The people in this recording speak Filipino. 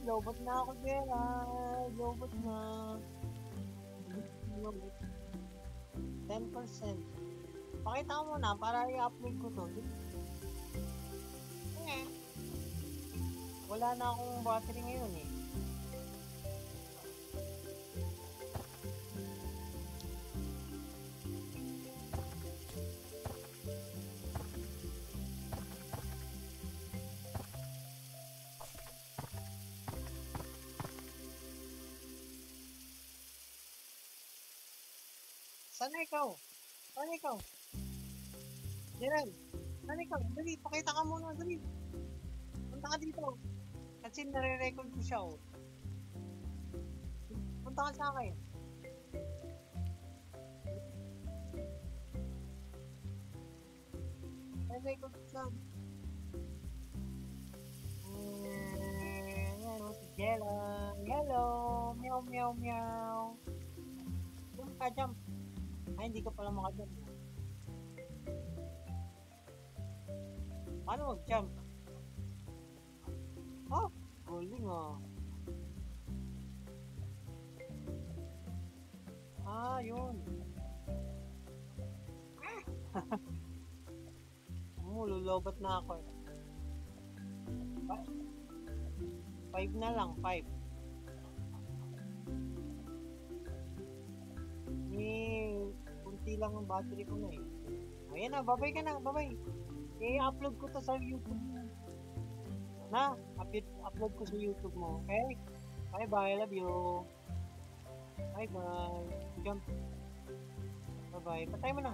Lobot na ako, Gerald. Lobot na. 10%. Pakita mo muna para i-upload ko to. Eh. Wala na akong battery ngayon eh. Sana ikaw? Sana ikaw? Gerald, sana ikaw? Dali, pakita ka muna, dali. Punta ka dito. Kasi nare-record ko siya, oh. Punta ka sa akin. Nare-record ko siya. Hello, si Gerald. Hello, meow, meow, meow. Jump ka, jump. Ay, hindi ka pala makajump. Paano mag-jump? Oh, galing ah. Ah, yun. Lulobot na ako eh. 5 na lang, 5. Kunti lang ang battery ko na eh. Ayan na, babay ka na, babay. I-upload ko to sa YouTube. Na, upload ko sa YouTube mo, okay? Bye-bye, love you. Bye-bye. Jump. Bye-bye. Patay mo na.